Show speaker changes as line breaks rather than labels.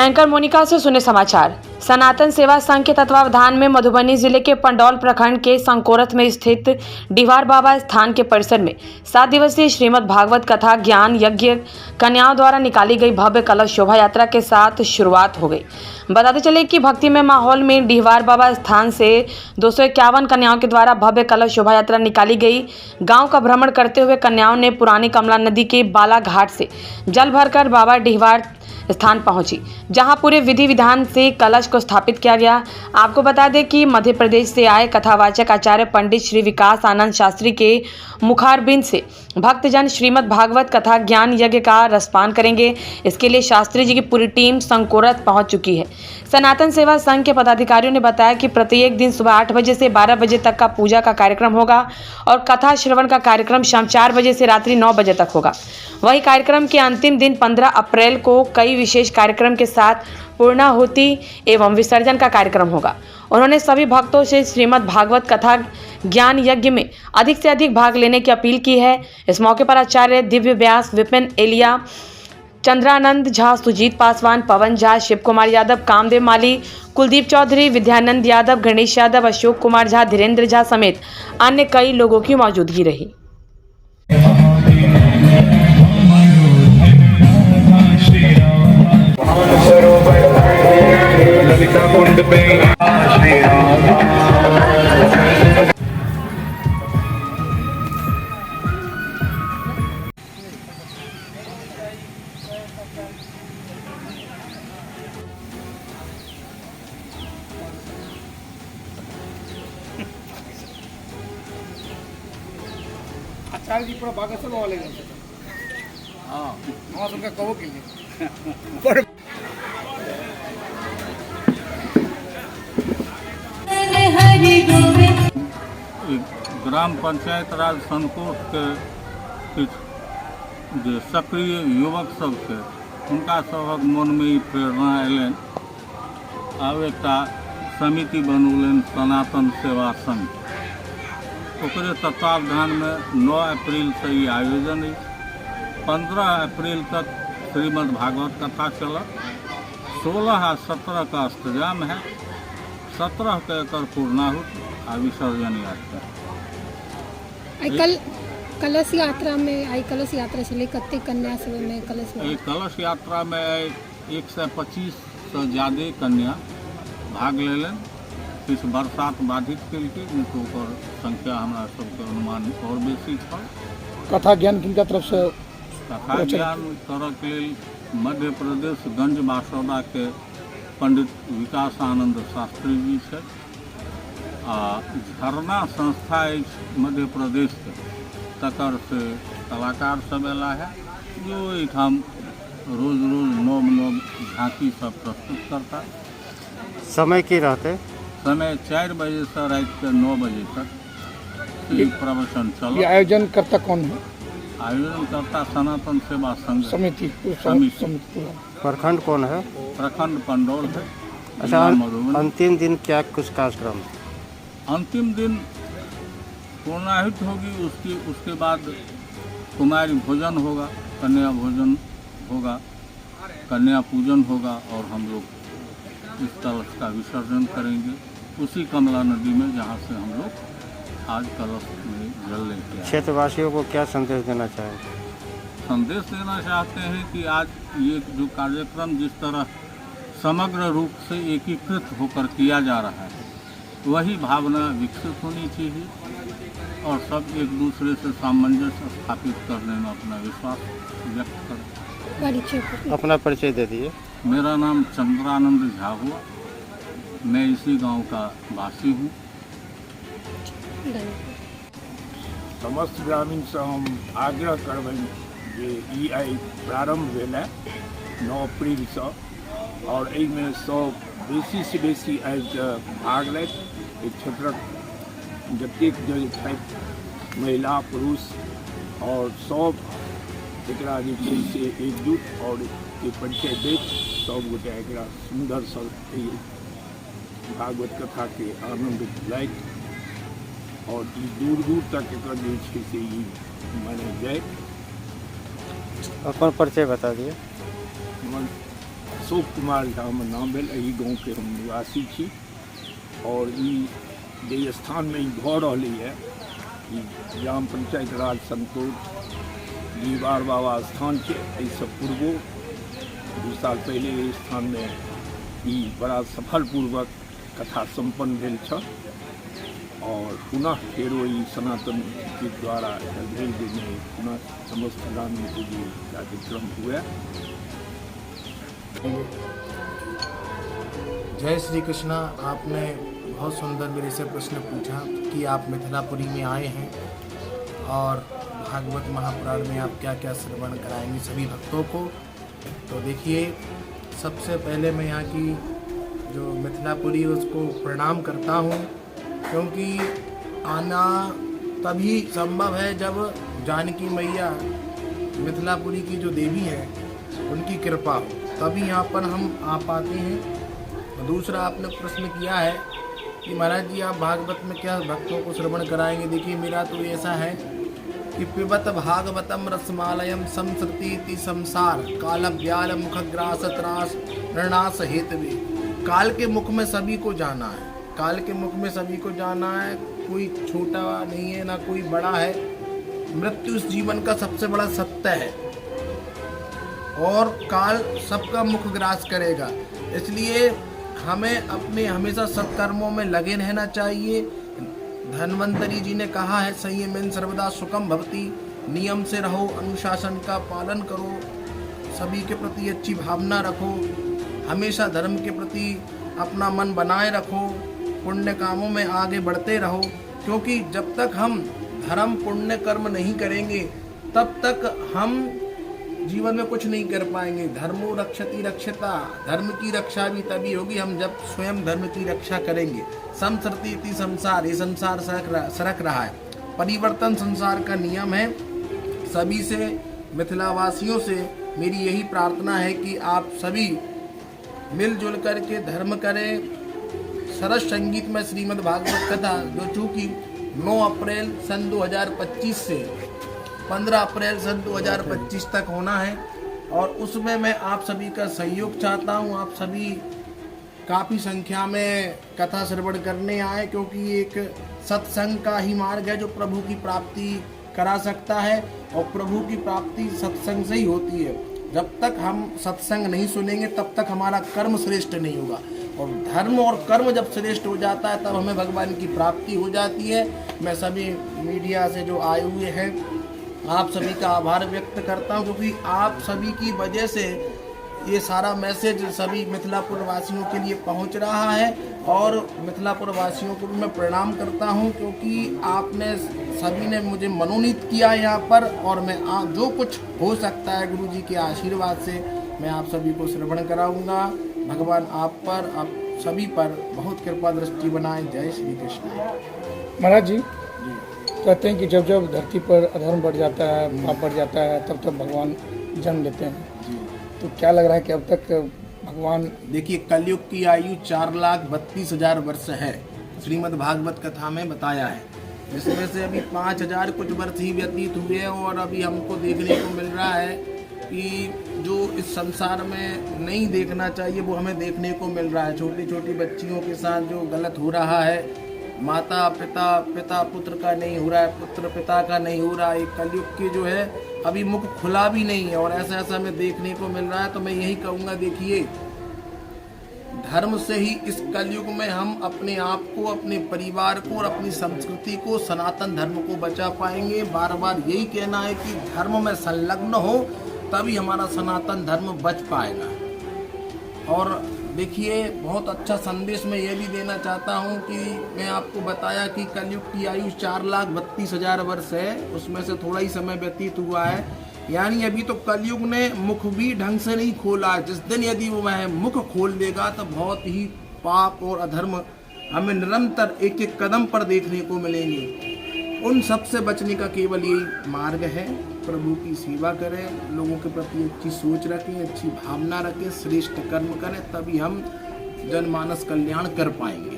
Anchor Monika से सुने समाचार। सनातन सेवा संघ के तत्वावधान में मधुबनी जिले के पंडौल प्रखंड के संकोरथ में स्थित डिहवार बाबा स्थान के परिसर में 7 दिवसीय श्रीमद् भागवत कथा ज्ञान यज्ञ कन्याओं द्वारा निकाली गई भव्य कलश शोभा यात्रा के साथ शुरुआत हो गई। बताते चले कि भक्ति में माहौल में डिहवार बाबा स्थान से 251 कन्याओं के द्वारा भव्य कलश शोभा यात्रा निकाली गई। गांव का भ्रमण करते हुए कन्याओं ने पुरानी कमला नदी के बाला घाट से जल भरकर बाबा डिहवार स्थान पहुंची, जहां पूरे विधि विधान से कलश को स्थापित किया गया। आपको बता दें कि मध्य प्रदेश से आए कथावाचक आचार्य पंडित श्री विकास आनंद शास्त्री के मुखारबिंद से भक्तजन श्रीमद् भागवत कथा ज्ञान यज्ञ का रसपान करेंगे। इसके लिए शास्त्री जी की पूरी टीम संकोरथ पहुंच चुकी है। सनातन सेवा संघ के पदाधिकारियों ने बताया कि प्रत्येक दिन सुबह 8 बजे से 12 बजे तक का पूजा का कार्यक्रम होगा और कथा श्रवण का कार्यक्रम शाम 4 बजे से रात्रि 9 बजे तक होगा। वहीं कार्यक्रम के अंतिम दिन 15 अप्रैल को कई विशेष कार्यक्रम के साथ पूर्णाहुति एवं विसर्जन का कार्यक्रम होगा। उन्होंने सभी भक्तों से श्रीमद् भागवत कथा ज्ञान यज्ञ में अधिक से अधिक भाग लेने की अपील की है। इस मौके पर आचार्य दिव्य व्यास, विपिन एलिया, चंद्रानंद झा, सुजीत पासवान, पवन झा, शिव कुमार यादव, कामदेव माली, कुलदीप चौधरी, विद्यानंद यादव, गणेश यादव, अशोक कुमार झा, धीरेन्द्र झा समेत अन्य कई लोगों की मौजूदगी रही।
आचार्य जी पूरा बागेश्वर वाले हाँ वहाँ उनका कहो के लिए
ग्राम पंचायत राज संकोट के किछु सक्रिय युवक सब छै हुनका सबक मन में ई प्रेरणा एलनि। आब एकटा समिति बनौलनि सनातन सेवा संघ, ओकरे तत्वावधान में 9 अप्रैल से ये आयोजन है। 15 अप्रैल तक श्रीमद् भागवत कथा चलत, 16 और 17 का अष्टजाम है, 17 के एकर पूर्णाहुति आ विसर्जन यात्रा।
कलश यात्रा में आई कलश यात्रा चले कते कन्या सब में
कलश यात्रा में 125 से ज़्यादा कन्या भाग लेलन। किछु बरसात बाधित केलकै, नहीं तो ओकर संख्या हमरा सबके अनुमान और बेसी था।
कथा ज्ञान किनका तरफ से
कथा ज्ञान करऽ के लेल मध्य प्रदेश गंज बासौदा के पंडित विकास आनंद शास्त्री जी छै आ झरना संस्था मध्य प्रदेश के तकर से कलाकार सब एला है जो एठाम रोज रोज नव झांकी सब प्रस्तुत करता।
समय की रहते?
समय 4 बजे से रात के 9 बजे तक ये प्रवचन चला।
ये आयोजन करता कौन है?
आयोजन करता सनातन सेवा संघ
समिति।
प्रखंड कौन है?
प्रखंड पंडौल है।
अच्छा, अंतिम दिन क्या कुछ कार्यक्रम?
अंतिम दिन पूर्णाहुति होगी, उसके बाद कुमारी भोजन होगा, कन्या भोजन होगा, कन्या पूजन होगा और हम लोग इस कलश का विसर्जन करेंगे उसी कमला नदी में जहाँ से हम लोग आज कलश में जल लेके आए।
क्षेत्रवासियों को क्या संदेश देना चाहेंगे?
संदेश देना चाहते हैं कि आज ये जो कार्यक्रम जिस तरह समग्र रूप से एकीकृत होकर किया जा रहा है, वही भावना विकसित होनी चाहिए और सब एक दूसरे से सामंजस्य स्थापित करने में अपना विश्वास व्यक्त करें।
अपना परिचय दे दिए।
मेरा नाम चंद्रानंद झा हुआ, मैं इसी गांव का वासी हूँ।
समस्त ग्रामीण से हम आग्रह करबै जे ई आई प्रारंभ भेल है 9 अप्रैल से और एहिमे सब बेसी से बेसी आबि कऽ भाग लैत। क्षेत्रक जतेक जे छथि महिला पुरुष और सब एकरा जे छै से एकजुट और के परिचय दैत सब गोटे एकरा सुंदर सँ भागवत कथा के आनंद लैत और दूर दूर तक एकर जे छै से ई मानल जाए।
अपन परिचय बता दिए।
अशोक कुमार झा हमर नाम भेल। एही गाँव के हम निवासी छी और ई जे स्थान में ई भऽ रहलै है ई ग्राम पंचायत राज संतोष डीहवार बाबा स्थान छै। एहिसँ पूर्वो 2 साल पहले एहि स्थान में ई बड़ा सफलपूर्वक कथा संपन्न भेल छल और पुनः फेरो ई सनातन के द्वारा भेल जे पुनः समस्त गाम में जो कार्यक्रम हुआ।
जय श्री कृष्णा। आपने बहुत सुंदर मेरे से प्रश्न पूछा कि आप मिथिलापुरी में आए हैं और भागवत महापुराण में आप क्या क्या श्रवण कराएंगे सभी भक्तों को। तो देखिए, सबसे पहले मैं यहाँ की जो मिथिलापुरी उसको प्रणाम करता हूँ, क्योंकि आना तभी संभव है जब जानकी मैया मिथिलापुरी की जो देवी है उनकी कृपा हो, तभी यहाँ पर हम आ पाते हैं। दूसरा आपने प्रश्न किया है कि महाराज जी आप भागवत में क्या भक्तों को श्रवण कराएंगे। देखिए, मेरा तो ऐसा है कि पिबत भागवतम रसमालयम संसृति संसार काल व्याल मुखग्रास त्रास नरनाश हेतवे। काल के मुख में सभी को जाना है, काल के मुख में सभी को जाना है। कोई छोटा नहीं है ना कोई बड़ा है। मृत्यु इस जीवन का सबसे बड़ा सत्य है और काल सबका मुख ग्रास करेगा। इसलिए हमें अपने हमेशा सत्कर्मों में लगे रहना चाहिए। धन्वंतरी जी ने कहा है, संयमेन सर्वदा सुखम भवति। नियम से रहो, अनुशासन का पालन करो, सभी के प्रति अच्छी भावना रखो, हमेशा धर्म के प्रति अपना मन बनाए रखो, पुण्य कामों में आगे बढ़ते रहो। क्योंकि जब तक हम धर्म पुण्य कर्म नहीं करेंगे तब तक हम जीवन में कुछ नहीं कर पाएंगे। धर्मो रक्षति रक्षता। धर्म की रक्षा भी तभी होगी हम जब स्वयं धर्म की रक्षा करेंगे। संसरती संसार, ये संसार सरक रहा है। परिवर्तन संसार का नियम है। सभी से, मिथिलावासियों से मेरी यही प्रार्थना है कि आप सभी मिलजुल कर के धर्म करें। सरस संगीत में श्रीमद् भागवत कथा जो चूँकि 9 अप्रैल सन 2025 से 15 अप्रैल सन 2025 तक होना है और उसमें मैं आप सभी का सहयोग चाहता हूं। आप सभी काफ़ी संख्या में कथा श्रवण करने आए, क्योंकि एक सत्संग का ही मार्ग है जो प्रभु की प्राप्ति करा सकता है और प्रभु की प्राप्ति सत्संग से ही होती है। जब तक हम सत्संग नहीं सुनेंगे तब तक हमारा कर्म श्रेष्ठ नहीं होगा और धर्म और कर्म जब श्रेष्ठ हो जाता है तब हमें भगवान की प्राप्ति हो जाती है। मैं सभी मीडिया से जो आए हुए हैं आप सभी का आभार व्यक्त करता हूं, क्योंकि आप सभी की वजह से ये सारा मैसेज सभी मिथिलापुर वासियों के लिए पहुंच रहा है और मिथिलापुर वासियों को भी मैं प्रणाम करता हूं, क्योंकि आपने सभी ने मुझे मनोनीत किया यहाँ पर और मैं जो कुछ हो सकता है गुरु जी के आशीर्वाद से मैं आप सभी को श्रवण कराऊंगा। भगवान आप पर, आप सभी पर बहुत कृपा दृष्टि बनाए। जय श्री कृष्ण।
महाराज जी कहते हैं कि जब जब धरती पर अधर्म बढ़ जाता है, पाप बढ़ जाता है, तब तब भगवान जन्म लेते हैं। तो क्या लग रहा है कि अब तक भगवान,
देखिए कलयुग की आयु 4,32,000 वर्ष है, श्रीमद् भागवत कथा में बताया है, जिसमें से अभी 5,000 कुछ वर्ष ही व्यतीत हुए और अभी हमको देखने को मिल रहा है कि जो इस संसार में नहीं देखना चाहिए वो हमें देखने को मिल रहा है। छोटी छोटी बच्चियों के साथ जो गलत हो रहा है, माता पिता, पिता पुत्र का नहीं हो रहा है, पुत्र पिता का नहीं हो रहा है। कलयुग की जो है अभी मुख खुला भी नहीं है और ऐसा ऐसा हमें देखने को मिल रहा है। तो मैं यही कहूँगा, देखिए धर्म से ही इस कलयुग में हम अपने आप को, अपने परिवार को और अपनी संस्कृति को, सनातन धर्म को बचा पाएंगे। बार बार यही कहना है कि धर्म में संलग्न हो तभी हमारा सनातन धर्म बच पाएगा। और देखिए बहुत अच्छा संदेश मैं ये भी देना चाहता हूँ कि मैं आपको बताया कि कलयुग की आयु 4,32,000 वर्ष है, उसमें से थोड़ा ही समय व्यतीत हुआ है, यानी अभी तो कलयुग ने मुख भी ढंग से नहीं खोला है। जिस दिन यदि वो वह मुख खोल देगा तो बहुत ही पाप और अधर्म हमें निरंतर एक एक कदम पर देखने को मिलेंगे। उन सब से बचने का केवल यही मार्ग है, प्रभु की सेवा करें, लोगों के प्रति अच्छी सोच रखें, अच्छी भावना रखें, श्रेष्ठ कर्म करें, तभी हम जनमानस कल्याण कर पाएंगे।